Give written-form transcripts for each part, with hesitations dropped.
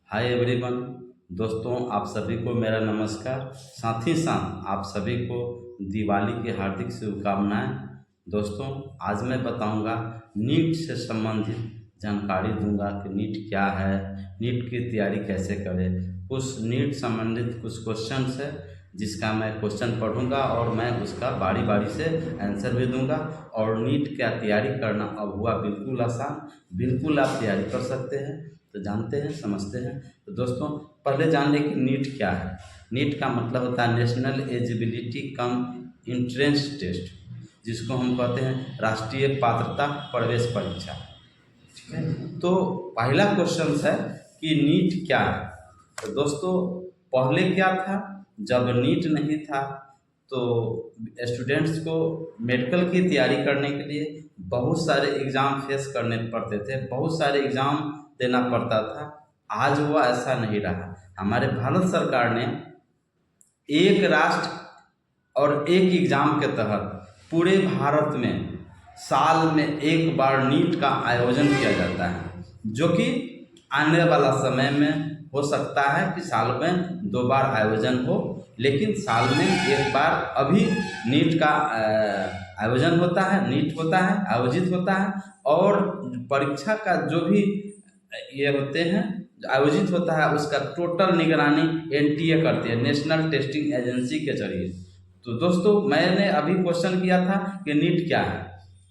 Hi everyone. दोस्तों, आप सभी को मेरा नमस्कार। साथ ही साथ आप सभी को दिवाली की हार्दिक शुभकामनाएं। दोस्तों, आज मैं बताऊंगा नीट से संबंधित जानकारी दूंगा कि नीट क्या है, नीट की तैयारी कैसे करें। कुछ नीट संबंधित कुछ क्वेश्चंस है जिसका मैं क्वेश्चन पढ़ूंगा और मैं उसका बारी बारी से आंसर भी दूंगा। और नीट का तैयारी करना अब हुआ बिल्कुल आसान, बिल्कुल आप तैयारी कर सकते हैं। तो जानते हैं, समझते हैं। तो दोस्तों, पहले जान लें कि नीट क्या है। नीट का मतलब होता है national eligibility cum entrance test, जिसको हम कहते हैं राष्ट्रीय पात्रता प्रवेश परीक्षा। ठीक है, तो पहला क्वेश्चन है कि नीट क्या है। तो दोस्तों, पहले क्या था, जब नीट नहीं था तो स्टूडेंट्स को मेडिकल की तैयारी करने के लिए बहुत सारे एग्ज़ाम फेस करने पड़ते थे, बहुत सारे एग्ज़ाम देना पड़ता था। आज वो ऐसा नहीं रहा। हमारे भारत सरकार ने एक राष्ट्र और एक एग्ज़ाम के तहत पूरे भारत में साल में एक बार नीट का आयोजन किया जाता है, जो कि आने वाला समय में हो सकता है कि साल में 2 बार आयोजन हो, लेकिन साल में एक बार अभी नीट का आयोजन होता है, नीट होता है, आयोजित होता है। और परीक्षा का जो भी ये होते हैं आयोजित होता है, उसका टोटल निगरानी एनटीए करती है, नेशनल टेस्टिंग एजेंसी के जरिए। तो दोस्तों, मैंने अभी क्वेश्चन किया था कि नीट क्या है।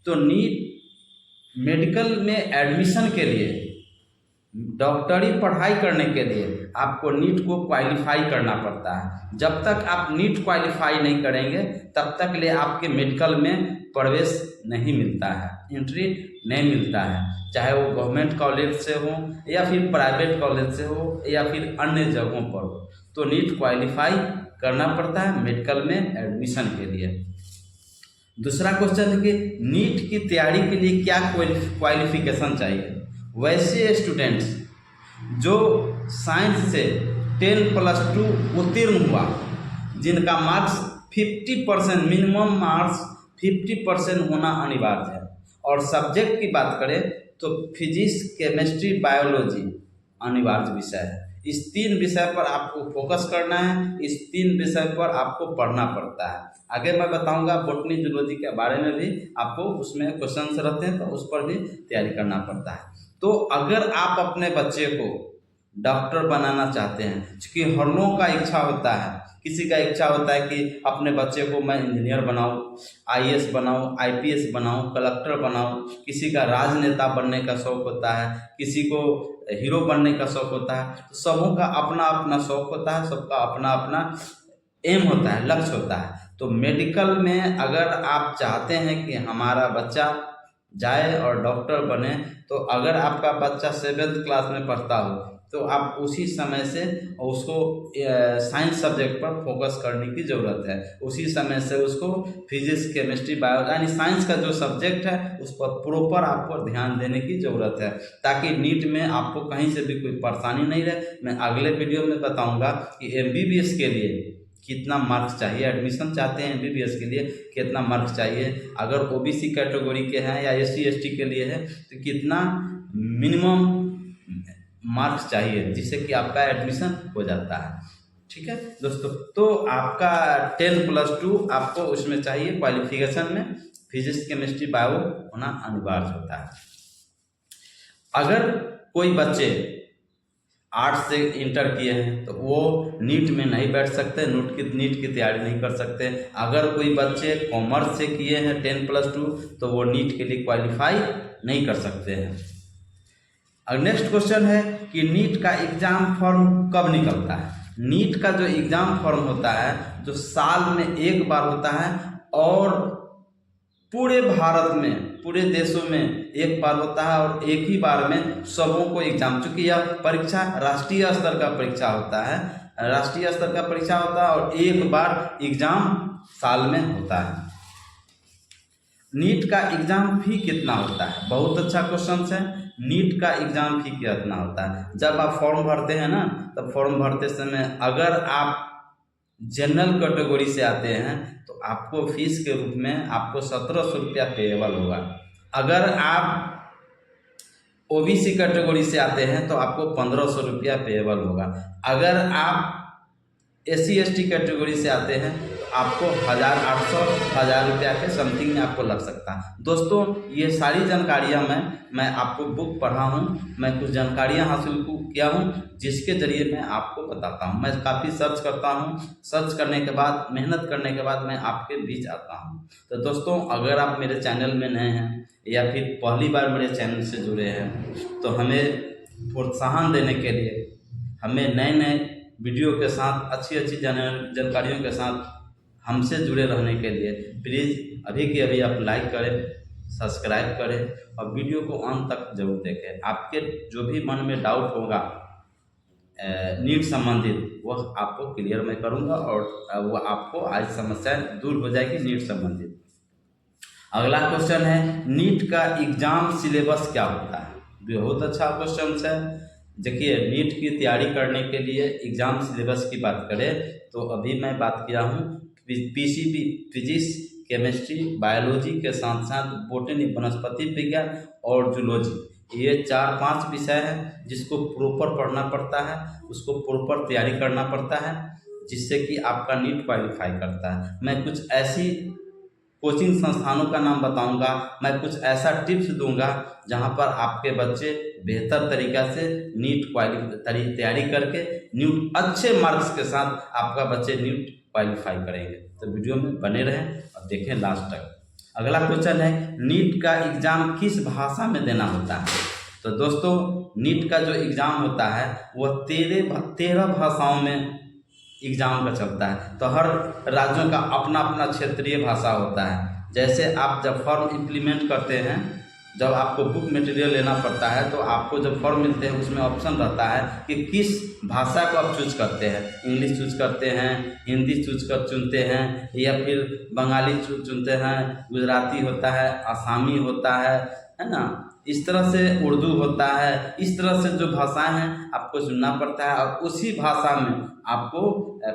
तो नीट मेडिकल में एडमिशन के लिए, डॉक्टरी पढ़ाई करने के लिए आपको नीट को क्वालिफाई करना पड़ता है। जब तक आप नीट क्वालिफाई नहीं करेंगे तब तक ले आपके मेडिकल में प्रवेश नहीं मिलता है, एंट्री नहीं मिलता है, चाहे वो गवर्नमेंट कॉलेज से हो या फिर प्राइवेट कॉलेज से हो या फिर अन्य जगहों पर हो। तो नीट क्वालिफाई करना पड़ता है मेडिकल में एडमिशन के लिए। दूसरा क्वेश्चन है कि नीट की तैयारी के लिए क्या क्वालिफिकेशन चाहिए। वैसे स्टूडेंट्स जो साइंस से 10+2 उत्तीर्ण हुआ, जिनका मार्क्स 50%, मिनिमम मार्क्स 50% होना अनिवार्य है। और सब्जेक्ट की बात करें तो फिजिक्स, केमिस्ट्री, बायोलॉजी अनिवार्य विषय है। इस 3 विषय पर आपको फोकस करना है, इस 3 विषय पर आपको पढ़ना पड़ता है। आगे मैं बताऊंगा बॉटनी जूलॉजी के बारे में भी, आपको उसमें क्वेश्चंस रहते हैं तो उस पर भी तैयारी करना पड़ता है। तो अगर आप अपने बच्चे को डॉक्टर बनाना चाहते हैं, क्योंकि हर लोगों का इच्छा होता है, किसी का इच्छा होता है कि अपने बच्चे को मैं इंजीनियर बनाऊं, आईएएस बनाऊं, आईपीएस बनाऊं, कलेक्टर बनाऊं, किसी का राजनेता बनने का शौक होता है, किसी को हीरो बनने का शौक होता है। तो सबों का अपना अपना शौक होता है, सबका अपना अपना एम होता है, लक्ष्य होता है। तो मेडिकल में अगर आप चाहते हैं कि हमारा बच्चा जाए और डॉक्टर बने, तो अगर आपका बच्चा 7th क्लास में पढ़ता हो तो आप उसी समय से उसको साइंस सब्जेक्ट पर फोकस करने की ज़रूरत है। उसी समय से उसको फिजिक्स, केमिस्ट्री, बायो यानी साइंस का जो सब्जेक्ट है उस पर प्रॉपर आपको ध्यान देने की ज़रूरत है, ताकि नीट में आपको कहीं से भी कोई परेशानी नहीं रहे। मैं अगले वीडियो में बताऊंगा कि एमबीबीएस के लिए कितना मार्क्स चाहिए, एडमिशन चाहते हैं एमबीबीएस के लिए कितना मार्क्स चाहिए, अगर ओबीसी कैटेगरी के हैं या एससी एसटी के लिए है तो कितना मिनिमम मार्क्स चाहिए जिससे कि आपका एडमिशन हो जाता है। ठीक है दोस्तों, तो आपका 10+2 आपको उसमें चाहिए क्वालिफिकेशन में, फिजिक्स, केमिस्ट्री, बायो होना अनिवार्य होता है। अगर कोई बच्चे आर्ट्स से इंटर किए हैं तो वो नीट में नहीं बैठ सकते, नीट की तैयारी नहीं कर सकते। अगर कोई बच्चे कॉमर्स से किए हैं 10+2 तो वो नीट के लिए क्वालिफाई नहीं कर सकते हैं। अब नेक्स्ट क्वेश्चन है कि नीट का एग्जाम फॉर्म कब निकलता है। नीट का जो एग्जाम फॉर्म होता है, जो साल में एक बार होता है और पूरे भारत में, पूरे देशों में एक बार होता है और एक ही बार में सबों को एग्जाम, चूंकि यह परीक्षा राष्ट्रीय स्तर का परीक्षा होता है, राष्ट्रीय स्तर का परीक्षा होता है और एक बार एग्जाम साल में होता है। नीट का एग्जाम फी कितना होता है, बहुत अच्छा क्वेश्चन है। नीट का एग्जाम फी कितना होता है, जब आप फॉर्म भरते हैं ना, तब फॉर्म भरते समय अगर आप जनरल कैटेगरी से आते हैं तो आपको फीस के रूप में आपको 1700 रुपया पेएबल होगा। अगर आप ओबीसी कैटेगरी से आते हैं तो आपको 1500 रुपया पेएबल होगा। अगर आप SC ST कैटेगरी से आते हैं तो आपको 1800 रुपया के समथिंग में आपको लग सकता है। दोस्तों ये सारी जानकारियाँ मैं आपको बुक पढ़ा हूँ, मैं कुछ जानकारियाँ हासिल किया हूँ जिसके ज़रिए मैं आपको बताता हूँ। मैं काफ़ी सर्च करता हूँ, सर्च करने के बाद मेहनत करने के बाद मैं आपके बीच आता हूँ। तो दोस्तों अगर आप मेरे चैनल में नए हैं या फिर पहली बार मेरे चैनल से जुड़े हैं तो हमें प्रोत्साहन देने के लिए, हमें नए नए वीडियो के साथ अच्छी जानकारियों के साथ हमसे जुड़े रहने के लिए प्लीज़ अभी के अभी आप लाइक करें, सब्सक्राइब करें और वीडियो को अंत तक जरूर देखें। आपके जो भी मन में डाउट होगा नीट संबंधित वह आपको क्लियर मैं करूंगा और वह आपको आज समस्या दूर हो जाएगी नीट संबंधित। अगला क्वेश्चन है नीट का एग्ज़ाम सिलेबस क्या होता है। बहुत अच्छा क्वेश्चन है। देखिए नीट की तैयारी करने के लिए एग्ज़ाम सिलेबस की बात करें तो अभी मैं बात किया हूँ PCB फिजिक्स, केमिस्ट्री, बायोलॉजी के साथ साथ बोटनी वनस्पति विज्ञान और जूलॉजी, ये 4-5 विषय हैं जिसको प्रॉपर पढ़ना पड़ता है, उसको प्रॉपर तैयारी करना पड़ता है जिससे कि आपका नीट क्वालिफाई करता है। मैं कुछ ऐसी कोचिंग संस्थानों का नाम बताऊंगा, मैं कुछ ऐसा टिप्स दूंगा जहां पर आपके बच्चे बेहतर तरीक़ा से नीट तैयारी करके नीट अच्छे मार्क्स के साथ आपका बच्चे नीट क्वालिफाई करेंगे। तो वीडियो में बने रहें और देखें लास्ट तक। अगला क्वेश्चन है नीट का एग्ज़ाम किस भाषा में देना होता है। तो दोस्तों नीट का जो एग्ज़ाम होता है वह 13 भाषाओं में एग्ज़ाम का चलता है। तो हर राज्यों का अपना अपना क्षेत्रीय भाषा होता है। जैसे आप जब फॉर्म इम्प्लीमेंट करते हैं, जब आपको बुक मटेरियल लेना पड़ता है तो आपको जब फॉर्म मिलते हैं उसमें ऑप्शन रहता है कि किस भाषा को आप चूज करते हैं। इंग्लिश चूज करते हैं, हिंदी चुनते हैं या फिर बंगाली चुनते हैं, गुजराती होता है, आसामी होता है ना, इस तरह से उर्दू होता है। इस तरह से जो भाषाएं हैं आपको चुनना पड़ता है और उसी भाषा में आपको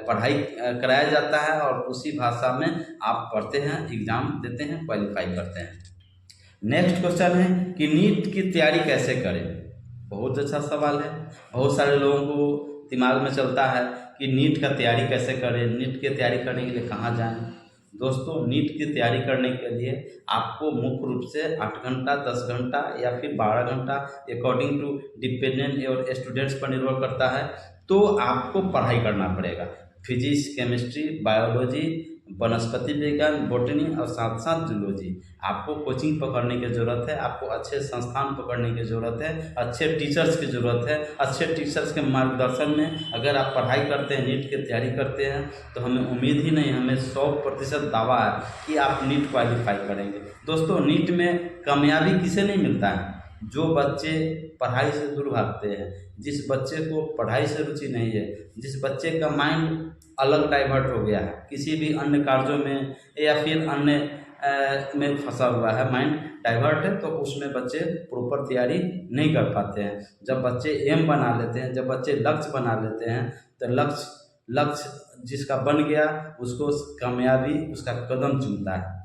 पढ़ाई कराया जाता है और उसी भाषा में आप पढ़ते हैं, एग्ज़ाम देते हैं, क्वालिफाई करते हैं। नेक्स्ट क्वेश्चन है कि नीट की तैयारी कैसे करें। बहुत अच्छा सवाल है। बहुत सारे लोगों को दिमाग में चलता है कि नीट का तैयारी कैसे करें, नीट की तैयारी करने के लिए कहाँ जाएं। दोस्तों नीट की तैयारी करने के लिए आपको मुख्य रूप से 8 घंटा, 10 घंटा या फिर 12 घंटा अकॉर्डिंग टू डिपेंडेंट और स्टूडेंट्स पर निर्भर करता है, तो आपको पढ़ाई करना पड़ेगा। फिजिक्स, केमिस्ट्री, बायोलॉजी, वनस्पति विज्ञान, बोटनी और साथ साथ जूलॉजी। आपको कोचिंग पकड़ने की ज़रूरत है, आपको अच्छे संस्थान पकड़ने की ज़रूरत है, अच्छे टीचर्स की ज़रूरत है। अच्छे टीचर्स के मार्गदर्शन में अगर आप पढ़ाई करते हैं, नीट की तैयारी करते हैं तो हमें उम्मीद ही नहीं, हमें 100% दावा है कि आप नीट क्वालिफाई करेंगे। दोस्तों नीट में कामयाबी किसे नहीं मिलता है? जो बच्चे पढ़ाई से दूर भागते हैं, जिस बच्चे को पढ़ाई से रुचि नहीं है, जिस बच्चे का माइंड अलग डाइवर्ट हो गया है, किसी भी अन्य कार्यों में या फिर अन्य में फंसा हुआ है, माइंड डाइवर्ट है, तो उसमें बच्चे प्रॉपर तैयारी नहीं कर पाते हैं। जब बच्चे एम बना लेते हैं, जब बच्चे लक्ष्य बना लेते हैं तो लक्ष्य जिसका बन गया उसको कामयाबी उसका कदम चूमता है।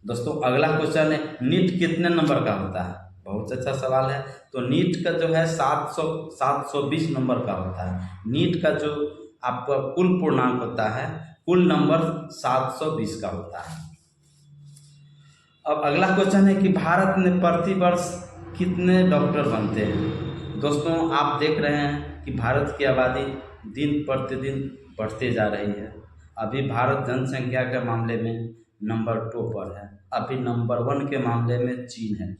दोस्तों अगला क्वेश्चन है नीट कितने नंबर का होता है। बहुत अच्छा सवाल है। तो नीट का जो है 720 नंबर का होता है। नीट का जो आपका कुल पूर्णांक होता है, कुल नंबर 720 का होता है। अब अगला क्वेश्चन है कि भारत में प्रति वर्ष कितने डॉक्टर बनते हैं। दोस्तों आप देख रहे हैं कि भारत की आबादी दिन प्रतिदिन बढ़ते जा रही है। अभी भारत जनसंख्या के मामले में नंबर 2 पर है। अभी नंबर 1 के मामले में चीन है।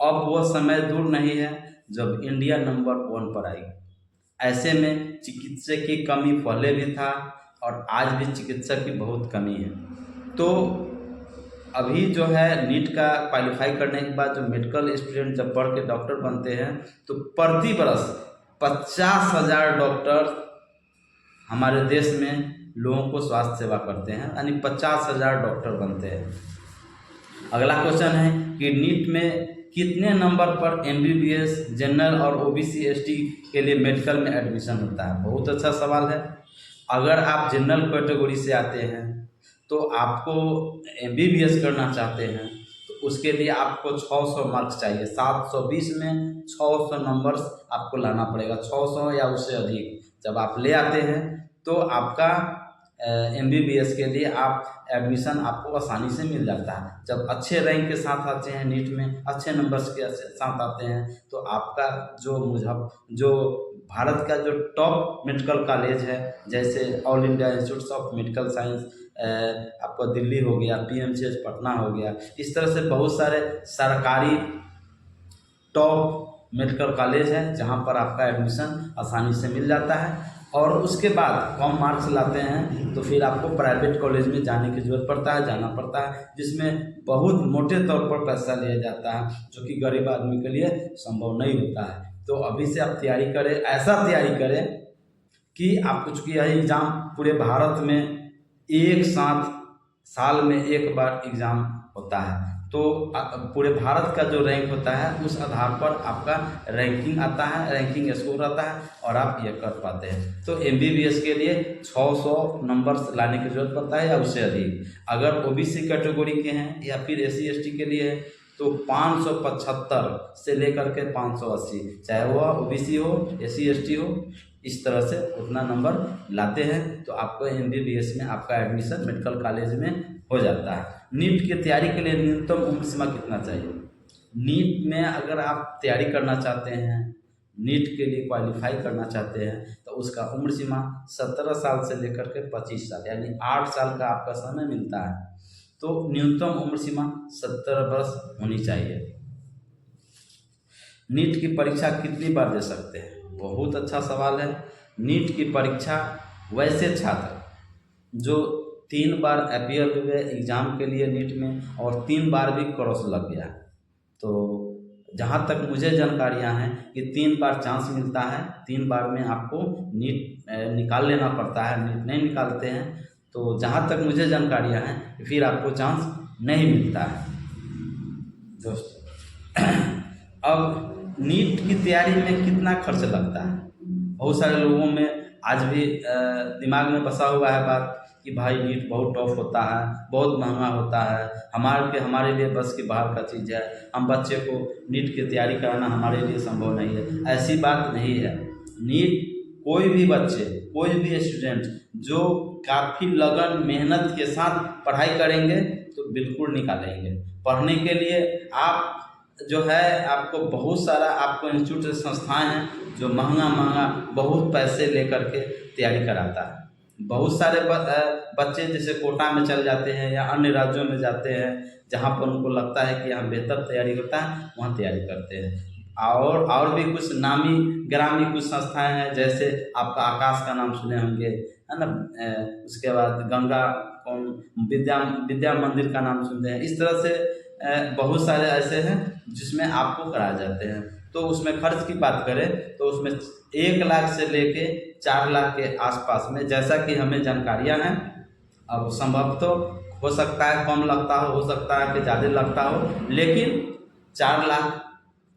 अब वह समय दूर नहीं है जब इंडिया नंबर 1 पर आएगी। ऐसे में चिकित्सक की कमी पहले भी था और आज भी चिकित्सक की बहुत कमी है। तो अभी जो है नीट का क्वालिफाई करने के बाद जो मेडिकल स्टूडेंट जब पढ़ के डॉक्टर बनते हैं तो प्रति वर्ष 50,000 डॉक्टर हमारे देश में लोगों को स्वास्थ्य सेवा करते हैं, यानी 50,000 डॉक्टर बनते हैं। अगला क्वेश्चन है कि नीट में कितने नंबर पर MBBS, जनरल और OBC ST के लिए मेडिकल में एडमिशन होता है। बहुत अच्छा सवाल है। अगर आप जनरल कैटेगरी से आते हैं तो आपको MBBS करना चाहते हैं तो उसके लिए आपको 600 मार्क्स चाहिए। 720 में 600 नंबर्स आपको लाना पड़ेगा, 600 या उससे अधिक जब आप ले आते हैं तो आपका MBBS के लिए आप एडमिशन आपको आसानी से मिल जाता है। जब अच्छे रैंक के साथ आते हैं नीट में, अच्छे नंबर्स के साथ आते हैं तो आपका जो भारत का जो टॉप मेडिकल कॉलेज है, जैसे all India institute of medical science आपका दिल्ली हो गया, PMCH पटना हो गया, इस तरह से बहुत सारे सरकारी टॉप मेडिकल कॉलेज है जहाँ पर आपका एडमिशन आसानी से मिल जाता है। और उसके बाद कम मार्क्स लाते हैं तो फिर आपको प्राइवेट कॉलेज में जाने की ज़रूरत जाना पड़ता है, जिसमें बहुत मोटे तौर पर पैसा लिया जाता है, जो कि गरीब आदमी के लिए संभव नहीं होता है। तो अभी से आप तैयारी करें, ऐसा तैयारी करें कि आपको, चूँकि यह एग्ज़ाम पूरे भारत में एक साथ साल में एक बार एग्ज़ाम होता है, तो पूरे भारत का जो रैंक होता है उस आधार पर आपका रैंकिंग आता है, रैंकिंग स्कोर आता है और आप ये कर पाते हैं। तो MBBS के लिए 600 नंबर्स लाने की ज़रूरत पड़ता है या उससे अधिक। अगर OBC कैटेगरी के हैं या फिर SC ST के लिए है तो 575 से लेकर के 580, चाहे वह OBC हो, SC ST हो, इस तरह से उतना नंबर लाते हैं तो आपको MBBS में आपका एडमिशन मेडिकल कॉलेज में हो जाता है। नीट की तैयारी के लिए न्यूनतम उम्र सीमा कितना चाहिए? नीट में अगर आप तैयारी करना चाहते हैं, नीट के लिए क्वालिफाई करना चाहते हैं तो उसका उम्र सीमा 17 साल से लेकर के 25 साल, यानी 8 साल का आपका समय मिलता है। तो न्यूनतम उम्र सीमा 17 वर्ष होनी चाहिए। नीट की परीक्षा कितनी बार दे सकते हैं? बहुत अच्छा सवाल है। नीट की परीक्षा वैसे छात्र जो 3 बार अपीयर हुए एग्ज़ाम के लिए नीट में और 3 बार भी क्रॉस लग गया, तो जहाँ तक मुझे जानकारियाँ हैं कि 3 बार चांस मिलता है, 3 बार में आपको नीट निकाल लेना पड़ता है। नीट नहीं निकालते हैं तो जहाँ तक मुझे जानकारियाँ हैं फिर आपको चांस नहीं मिलता है दोस्तों। अब नीट की तैयारी में कितना खर्च लगता है? बहुत सारे लोगों में आज भी दिमाग में बसा हुआ है बात कि भाई नीट बहुत टफ होता है, बहुत महंगा होता है, हमारे लिए बस की बाहर का चीज़ है, हम बच्चे को नीट की तैयारी कराना हमारे लिए संभव नहीं है। ऐसी बात नहीं है। नीट कोई भी बच्चे, कोई भी स्टूडेंट जो काफ़ी लगन मेहनत के साथ पढ़ाई करेंगे तो बिल्कुल निकालेंगे। पढ़ने के लिए आप जो है आपको बहुत सारा आपको इंस्टीट्यूट संस्थाएं हैं जो महंगा बहुत पैसे लेकर के तैयारी कराता है। बहुत सारे बच्चे जैसे कोटा में चल जाते हैं या अन्य राज्यों में जाते हैं जहाँ पर उनको लगता है कि यहाँ बेहतर तैयारी होता है, वहाँ तैयारी करते हैं। और भी कुछ नामी ग्रामी कुछ संस्थाएं हैं, जैसे आपका आकाश का नाम सुने होंगे, है ना, उसके बाद गंगा विद्या मंदिर का नाम सुनते हैं। इस तरह से बहुत सारे ऐसे हैं जिसमें आपको कराए जाते हैं। तो उसमें खर्च की बात करें तो उसमें 1 लाख से लेके 4 लाख के आसपास में, जैसा कि हमें जानकारियां हैं। अब संभव तो हो सकता है कम लगता हो सकता है कि ज़्यादा लगता हो, लेकिन 4 लाख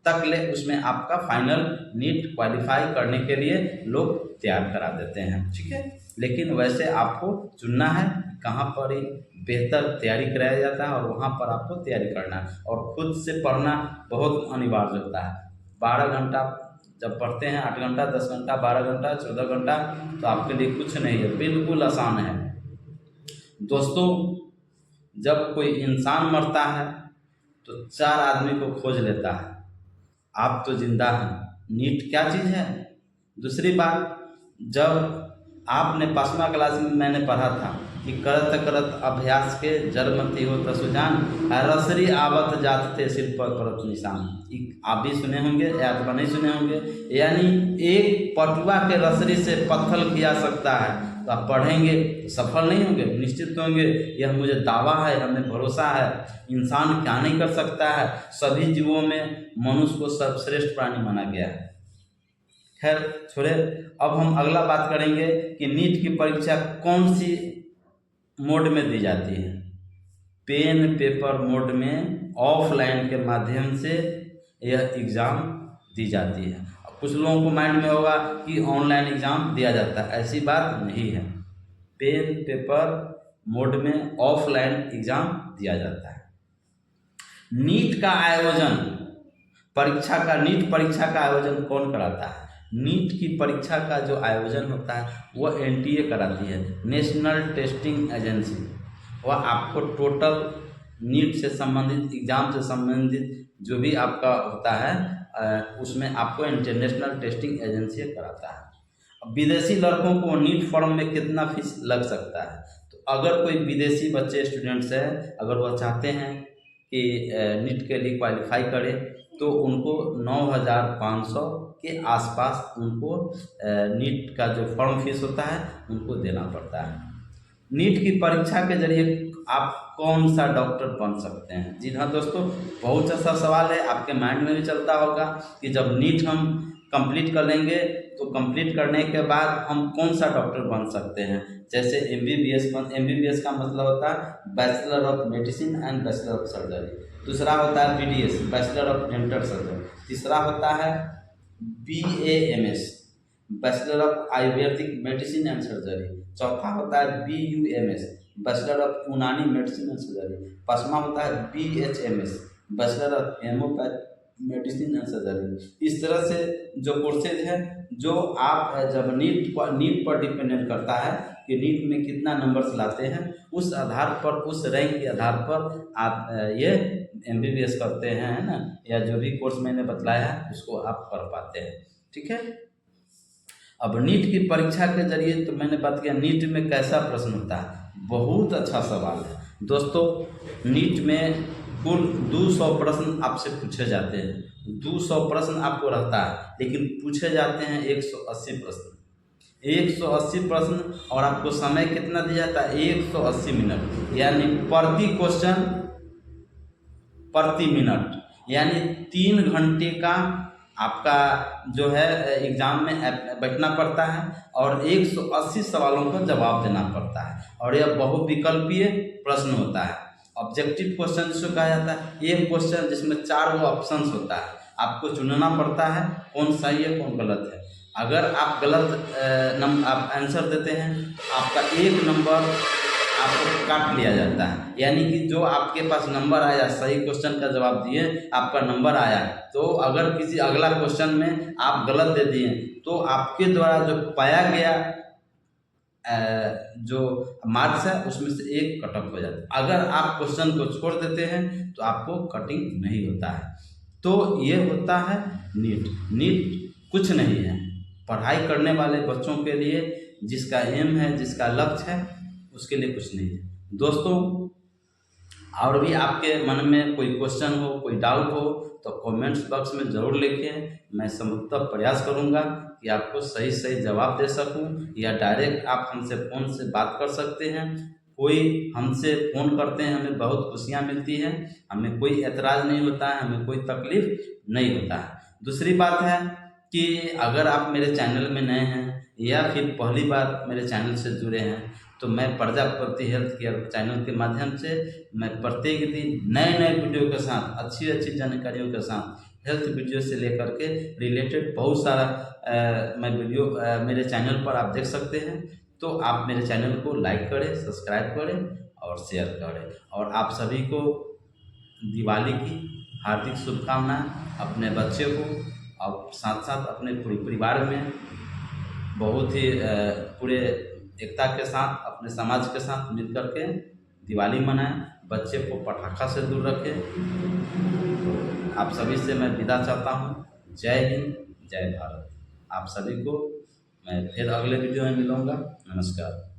तक ले उसमें आपका फाइनल नीट क्वालिफाई करने के लिए लोग तैयार करा देते हैं, ठीक है। लेकिन वैसे आपको चुनना है कहाँ पर ही बेहतर तैयारी कराया जाता है और वहाँ पर आपको तैयारी करना है। और खुद से पढ़ना बहुत अनिवार्य होता है। 12 घंटा जब पढ़ते हैं, 8 घंटा, 10 घंटा, 12 घंटा, 14 घंटा, तो आपके लिए कुछ नहीं है, बिल्कुल आसान है दोस्तों। जब कोई इंसान मरता है तो 4 आदमी को खोज लेता है, आप तो जिंदा हैं। नीट क्या चीज़ है? दूसरी बात, जब आपने 5वां क्लास में मैंने पढ़ा था कि करत करत अभ्यास के जन्मति हो तसुजान, रसरी आवत जात थे सिर पर परत निशान। आप भी सुने होंगे या अथवा नहीं सुने होंगे। यानी एक पटुआ के रसरी से पत्थर किया सकता है, तो आप पढ़ेंगे सफल नहीं होंगे, निश्चित होंगे। यह मुझे दावा है, हमें भरोसा है। इंसान क्या नहीं कर सकता है। सभी जीवों में मनुष्य को सर्वश्रेष्ठ प्राणी माना गया है। खैर छोड़े, अब हम अगला बात करेंगे कि नीट की परीक्षा कौन सी मोड में दी जाती है। पेन पेपर मोड में ऑफलाइन के माध्यम से यह एग्ज़ाम दी जाती है। कुछ लोगों को माइंड में होगा कि ऑनलाइन एग्ज़ाम दिया जाता है, ऐसी बात नहीं है। पेन पेपर मोड में ऑफलाइन एग्ज़ाम दिया जाता है। नीट का आयोजन, नीट परीक्षा का आयोजन कौन कराता है? नीट की परीक्षा का जो आयोजन होता है वह एनटीए कराती है, नेशनल टेस्टिंग एजेंसी। वह आपको टोटल नीट से संबंधित, एग्ज़ाम से संबंधित जो भी आपका होता है उसमें आपको इंटरनेशनल टेस्टिंग एजेंसी कराता है। अब विदेशी लड़कों को नीट फॉर्म में कितना फीस लग सकता है? तो अगर कोई विदेशी बच्चे स्टूडेंट्स हैं, अगर वह चाहते हैं कि नीट के लिए क्वालिफाई करें, तो उनको 9,500 के आसपास उनको नीट का जो फॉर्म फीस होता है उनको देना पड़ता है। नीट की परीक्षा के जरिए आप कौन सा डॉक्टर बन सकते हैं? जी हाँ दोस्तों, बहुत अच्छा सवाल है, आपके माइंड में भी चलता होगा कि जब नीट हम कंप्लीट कर लेंगे तो कंप्लीट करने के बाद हम कौन सा डॉक्टर बन सकते हैं। जैसे एमबीबीएस का मतलब होता है bachelor of medicine and bachelor of surgery. दूसरा होता है BDS, bachelor of dental surgery. तीसरा होता है BAMS, bachelor of Ayurvedic medicine and surgery. चौथा होता है BUMS, bachelor of Unani medicine and surgery. पांचवा होता है BHMS, bachelor of homeopath medicine and surgery. इस तरह से जो कोर्सेज हैं, जो आप जब नीट पर डिपेंडेंट करता है कि नीट में कितना नंबर्स लाते हैं, उस आधार पर, उस रैंक के आधार पर आप ये एमबीबीएस करते हैं, है ना, या जो भी कोर्स मैंने बतलाया है उसको आप कर पाते हैं। ठीक है। अब नीट की परीक्षा के जरिए, तो मैंने बात किया नीट में कैसा प्रश्न होता है। बहुत अच्छा सवाल है दोस्तों। नीट में कुल 200 प्रश्न आपसे पूछे जाते हैं। 200 प्रश्न आपको रहता है, लेकिन पूछे जाते हैं 180 प्रश्न। 180 प्रश्न, और आपको समय कितना दिया जाता है? 180 मिनट, यानी प्रति क्वेश्चन प्रति मिनट, यानी 3 घंटे का आपका जो है एग्ज़ाम में बैठना पड़ता है और 180 सवालों का जवाब देना पड़ता है। और यह बहुविकल्पीय प्रश्न होता है। ऑब्जेक्टिव क्वेश्चन जिसको कहा जाता है, एक क्वेश्चन जिसमें 4 ऑप्शंस होता है, आपको चुनना पड़ता है कौन सही है कौन गलत है। अगर आप गलत आप आंसर देते हैं तो आपका 1 नंबर आपको काट लिया जाता है, यानी कि जो आपके पास नंबर आया, सही क्वेश्चन का जवाब दिए, आपका नंबर आया, तो अगर किसी अगला क्वेश्चन में आप गलत दे दिए तो आपके द्वारा जो पाया गया जो मार्क्स है उसमें से 1 कट ऑफ हो जाता है। अगर आप क्वेश्चन को छोड़ देते हैं तो आपको कटिंग नहीं होता है। तो ये होता है नीट। नीट कुछ नहीं है, पढ़ाई करने वाले बच्चों के लिए, जिसका एम है, जिसका लक्ष्य है, उसके लिए कुछ नहीं है दोस्तों। और भी आपके मन में कोई क्वेश्चन हो, कोई डाउट हो, तो कमेंट्स बॉक्स में ज़रूर लिखें। मैं संभवतः प्रयास करूंगा कि आपको सही सही जवाब दे सकूं, या डायरेक्ट आप हमसे फ़ोन से बात कर सकते हैं। कोई हमसे फ़ोन करते हैं, हमें बहुत खुशियां मिलती हैं, हमें कोई एतराज़ नहीं होता है, हमें कोई तकलीफ़ नहीं होता है। दूसरी बात है कि अगर आप मेरे चैनल में नए हैं या फिर पहली बार मेरे चैनल से जुड़े हैं, तो मैं प्रजापति हेल्थ केयर चैनल के माध्यम से मैं प्रत्येक दिन नए नए वीडियो के साथ, अच्छी अच्छी जानकारियों के साथ, हेल्थ वीडियो से लेकर के रिलेटेड बहुत सारा मैं वीडियो मेरे चैनल पर आप देख सकते हैं। तो आप मेरे चैनल को लाइक करें, सब्सक्राइब करें और शेयर करें। और आप सभी को दिवाली की हार्दिक शुभकामनाएं। अपने बच्चे को और साथ साथ अपने पूरे परिवार में बहुत ही पूरे एकता के साथ, अपने समाज के साथ मिल कर के दिवाली मनाएं। बच्चे को पटाखा से दूर रखें। तो आप सभी से मैं विदा चाहता हूँ। जय हिंद, जय भारत। आप सभी को मैं फिर अगले वीडियो में मिलूँगा। नमस्कार।